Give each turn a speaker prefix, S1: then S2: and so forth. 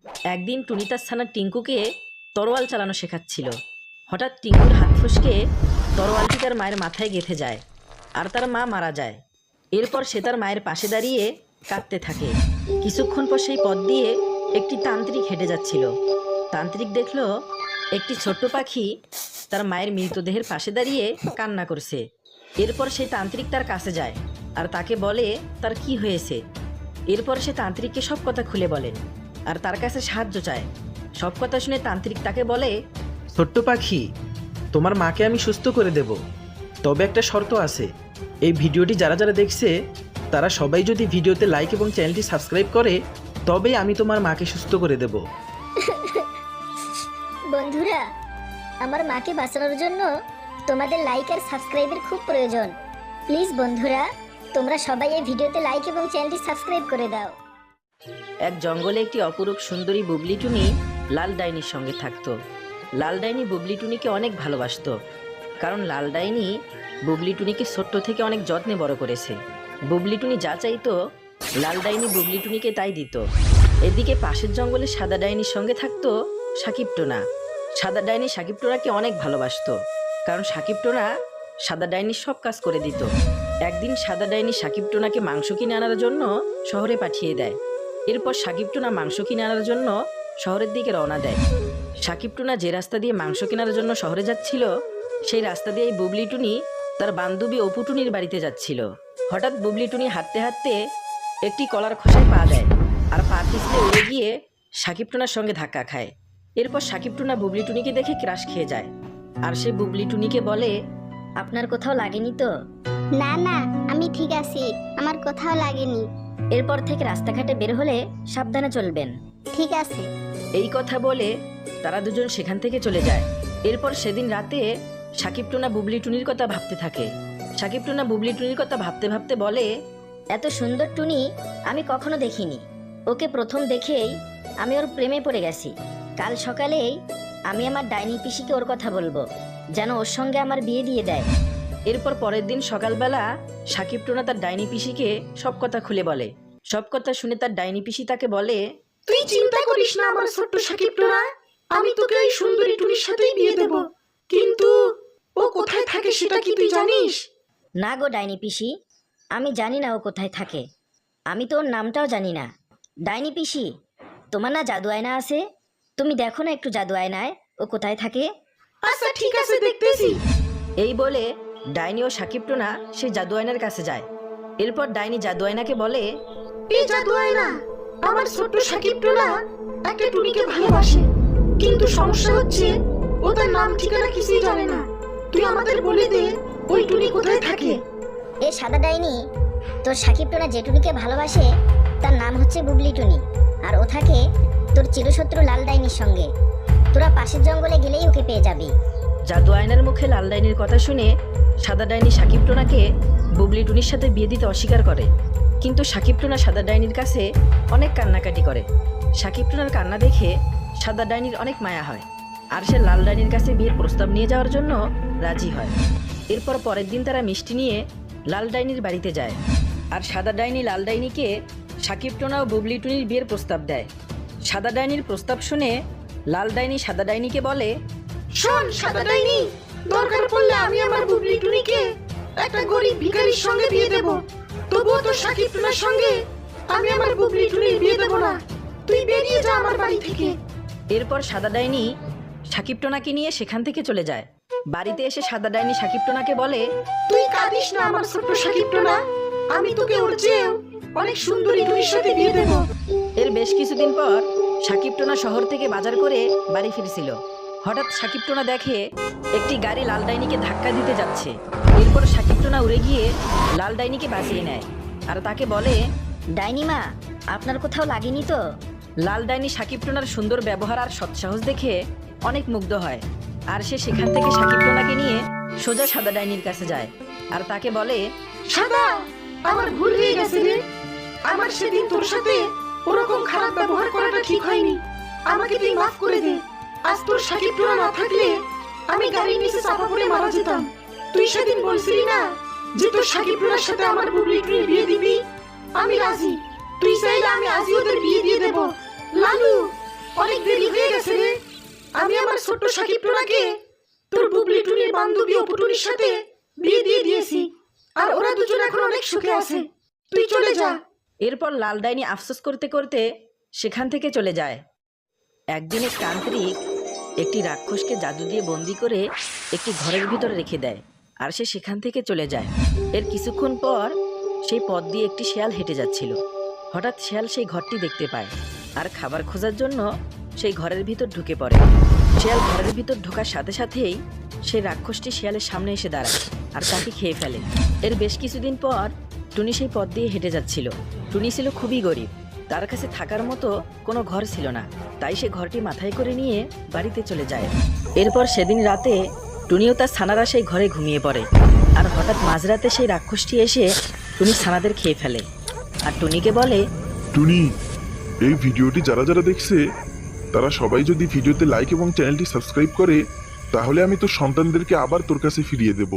S1: একদিন টুনি তার ছানা টিঙ্কুকে তরোয়াল চালানো শেখাচ্ছিল। হঠাৎ টিঙ্কুর হাত ফসকে তরোয়ালটি তার মায়ের মাথায় গেঁথে যায় আর তার মা মারা যায়। এরপর সে তার মায়ের পাশে দাঁড়িয়ে কাঁদতে থাকে। কিছুক্ষণ পর সেই পথ দিয়ে একটি তান্ত্রিক হেঁটে যাচ্ছিল। তান্ত্রিক দেখল একটি ছোট্ট পাখি তার মায়ের মৃতদেহের পাশে দাঁড়িয়ে কান্না করছে। এরপর সেই তান্ত্রিক তার কাছে যায় আর তাকে বলে তার কি হয়েছে। এরপর সে তান্ত্রিককে সব কথা খুলে বলে আর তার কাছে সাহায্য চায়। সব কথা শুনে তান্ত্রিক তাকে বলে,
S2: ছোট্ট পাখি, তোমার মাকে আমি সুস্থ করে দেব, তবে একটা শর্ত আছে। এই ভিডিওটি যারা যারা দেখছে তারা সবাই যদি ভিডিওতে লাইক এবং চ্যানেলটি সাবস্ক্রাইব করে তবেই আমি তোমার মাকে সুস্থ করে দেব।
S3: বন্ধুরা, আমার মাকে বাঁচানোর জন্য তোমাদের লাইক আর সাবস্ক্রাইবের খুব প্রয়োজন। প্লিজ বন্ধুরা, তোমরা সবাই এই ভিডিওতে লাইক এবং চ্যানেলটি সাবস্ক্রাইব করে দাও।
S1: এক জঙ্গলে একটি অপরূপ সুন্দরী বুবলি টুনি লাল ডাইনির সঙ্গে থাকতো। লাল ডাইনি বুবলি টুনিকে অনেক ভালোবাসতো, কারণ লাল ডাইনি বুবলি টুনিকে ছোট্ট থেকে অনেক যত্নে বড় করেছে। বুবলি টুনি যা চাইতো লাল ডাইনি বুবলি টুনিকে তাই দিত। এদিকে পাশের জঙ্গলে সাদা ডাইনির সঙ্গে থাকতো সাকিব টোনা। সাদা ডাইনি সাকিব টোনাকে অনেক ভালোবাসতো, কারণ সাকিব টোনা সাদা ডাইনির সব কাজ করে দিত। একদিন সাদা ডাইনি সাকিব টোনাকে মাংস কিনে আনার জন্য শহরে পাঠিয়ে দেয়। এরপর সাকিব টোনা মাংস কিনে আনার জন্য শহরের দিকে রওনা দেয়। সাকিব টোনা যে রাস্তা দিয়ে মাংস কেনার জন্য শহরে যাচ্ছিল সেই রাস্তা দিয়ে বুবলি টুনি তার বান্ধবী অপু টুনির বাড়িতে যাচ্ছিল। হঠাৎ বুবলি টুনি হাঁটতে হাঁটতে একটি কলার খোসায় পা দেয় আর পা পিছলে উড়ে গিয়ে সাকিব টোনার সঙ্গে ধাক্কা খায়। এরপর সাকিব টোনা বুবলি টুনিকে দেখে ক্রাশ খেয়ে যায় আর সে বুবলি টুনিকে বলে, আপনার কোথাও লাগেনি তো?
S3: না না, আমি ঠিক আছি, আমার কোথাও লাগেনি।
S1: এরপর থেকে রাস্তাঘাটে বের হলে সাবধানে চলবেন।
S3: ঠিক আছে।
S1: এই কথা বলে তারা দুজন সেখান থেকে চলে যায়। এরপর সেদিন রাতে সাকিব টোনা বুবলি টুনির কথা ভাবতে থাকে। সাকিব টোনা বুবলি টুনির কথা ভাবতে ভাবতে বলে, এত সুন্দর টুনি আমি কখনো দেখিনি। ওকে প্রথম দেখেই আমি ওর প্রেমে পড়ে গেছি। কাল সকালেই আমি আমার ডাইনি পিসিকে ওর কথা বলবো, যেন ওর সঙ্গে আমার বিয়ে দিয়ে দেয়। এরপর পরের দিন সকালবেলা সাকিব টোনা তার ডাইনি পিসিকে সব কথা খুলে বলে। সব কথা শুনে তার ডাইনি পিসি তাকে বলে,
S4: তুই চিন্তা করিস না আমার ছোট্ট সাকিব টোনা, আমি তোকে ওই সুন্দরী টুনির সাথেই বিয়ে দেব। কিন্তু ও কোথায় থাকে সেটা কি তুই জানিস?
S1: না গো ডাইনি পিসি, আমি জানি না ও কোথায় থাকে। আমি তো ওর নামটাও জানি না। ডাইনি পিসি, তোমার না জাদু আয়না আছে? তুমি দেখো না একটু জাদু আয়নায় ও কোথায় থাকে।
S4: আচ্ছা ঠিক আছে, দেখতেছি।
S1: এই বলে ডাইনি ও সাকিব টোনা সেই জাদু আয়নার কাছে যায়। এরপর ডাইনি জাদু আয়নাকে বলে,
S4: এই জাদু আয়না, আমার ছোট্ট সাকিব টোনা একটা টুনিকে ভালোবাসে, কিন্তু সমস্যা হচ্ছে ও তার নাম ঠিকানা কিছুই জানে না। তুই আমাদের বলে দে ওই টুনি কোথায় থাকে।
S3: এ সাদা ডাইনি, তোর সাকিব টোনা যে টুনিকে ভালোবাসে তার নাম হচ্ছে বুবলি টুনি, আর ও থাকে তোর চিরশত্রু লাল ডাইনির সঙ্গে। তোরা পাশের জঙ্গলে গেলেই ওকে পেয়ে যাবি।
S1: জাদু আয়নার মুখে লাল ডাইনির কথা শুনে সাদা ডাইনি সাকিব টোনাকে বুবলি টুনির সাথে বিয়ে দিতে অস্বীকার করে। কিন্তু সাকিব টোনা সাদা ডাইনির কাছে অনেক কান্নাকাটি করে। সাকিব টোনার কান্না দেখে সাদা ডাইনির অনেক মায়া হয় আর সে লাল ডাইনির কাছে বিয়ের প্রস্তাব নিয়ে যাওয়ার জন্য রাজি হয়। এরপর পরের দিন তারা মিষ্টি নিয়ে লাল ডাইনির বাড়িতে যায় আর সাদা ডাইনি লাল ডাইনিকে সাকিব টোনা ও বুবলি টুনির বিয়ের প্রস্তাব দেয়। সাদা ডাইনির প্রস্তাব শুনে লাল ডাইনি সাদা ডাইনিকে বলে,
S4: শোন সাদা ডাইনি, দরকার পড়লে আমি আমার বুবলি টুনিকে একটা গরিব ভিখারির সঙ্গে বিয়ে দেব, তবুও তো সাকিব টোনার সঙ্গে আমি আমার বুবলি টুনির বিয়ে দেব না। তুই বেরিয়ে যা আমার বাড়ি থেকে।
S1: এরপর সাদা ডাইনি সাকিব টোনাকে নিয়ে সেখান থেকে চলে যায়। বাড়িতে এসে সাদা ডাইনি সাকিব টোনাকে বলে,
S4: তুই কাঁদিস না আমার ছোট্ট সাকিব টোনা, আমি তোকে ওর চেয়েও অনেক সুন্দরী টুনির সাথে বিয়ে দেব।
S1: এর বেশ কিছুদিন পর সাকিব টোনা শহর থেকে বাজার করে বাড়ি ফিরছিল। হঠাৎ সাকিব টোনা দেখে একটি গাড়ি লাল ডাইনিকে ধাক্কা দিতে যাচ্ছে। এরপর সাকিব টোনা উড়ে গিয়ে লাল ডাইনিকে বাঁচিয়ে নেয় আর তাকে বলে, ডাইনি মা, আপনার কোথাও লাগেনি তো? লাল ডাইনি সাকিব টোনার সুন্দর ব্যবহার আর সৎসাহস দেখে অনেক মুগ্ধ হয় আর সে সেখান থেকে সাকিব টোনাকে নিয়ে সোজা সাদা ডাইনির কাছে যায় আর তাকে বলে,
S4: সাদা, আমার ভুল হয়ে গেছে রে। আমার সেদিন তোর সাথে ওরকম খারাপ ব্যবহার করাটা ঠিক হয়নি। আমাকে তুই মাফ করে দে। আজ তোর সাকিব টোনা না থাকলে আমি গাড়ির নিচে চাপা পড়ে মারা যেতাম। তুই সেদিন বলছিলি না যে তোর সাকিব টোনার সাথে আমার বুবলি টুনির বিয়ে দিবি? আমি রাজি। তুই চাইলে আমি আজই ওদের বিয়ে দিয়ে দেব। লালু, অনেক দেরি হয়ে গেছে রে। আমি আমার ছোট্ট সাকিব টোনাকে তোর বুবলি টুনির বান্ধবী অপুটুনির সাথে বিয়ে দিয়ে দিয়েছি, আর ওরা দুজন এখন অনেক সুখে আছে। তুই চলে যা।
S1: এরপর লাল ডাইনি আফসোস করতে করতে সেখান থেকে চলে যায়। একদিন এক তান্ত্রিক একটি রাক্ষসকে জাদু দিয়ে বন্দি করে একটি ঘরের ভিতরে রেখে দেয়, আর সে সেখান থেকে চলে যায়। এর কিছুক্ষণ পর সেই পথ দিয়ে একটি শেয়াল হেঁটে যাচ্ছিল। হঠাৎ শেয়াল সেই ঘরটি দেখতে পায়, আর খাবার খোঁজার জন্য সেই ঘরের ভিতর ঢুকে পড়ে। শেয়াল ঘরের ভিতর ঢোকার সাথে সাথেই সেই রাক্ষসটি শেয়ালের সামনে এসে দাঁড়ায় আর তাকে খেয়ে ফেলে। এর বেশ কিছুদিন পর টুনি সেই পথ দিয়ে হেঁটে যাচ্ছিল। টুনি ছিল খুবই গরিব, তার কাছে থাকার মতো কোনো ঘর ছিল না, তাই সে ঘরটি মাথায় করে নিয়ে বাড়িতে চলে যায়। এরপর সেদিন রাতে টুনিও তার ছানারা সেই ঘরে ঘুমিয়ে পড়ে, আর হঠাৎ মাঝরাতে সেই রাক্ষসটি এসে টুনি ছানাদের খেয়ে ফেলে, আর টুনিকে বলে,
S5: টুনি, এই ভিডিওটি যারা যারা দেখছে তারা সবাই যদি ভিডিওতে লাইক এবং চ্যানেলটি সাবস্ক্রাইব করে, তাহলে আমি তোর সন্তানদেরকে আবার তোর কাছে ফিরিয়ে দেব।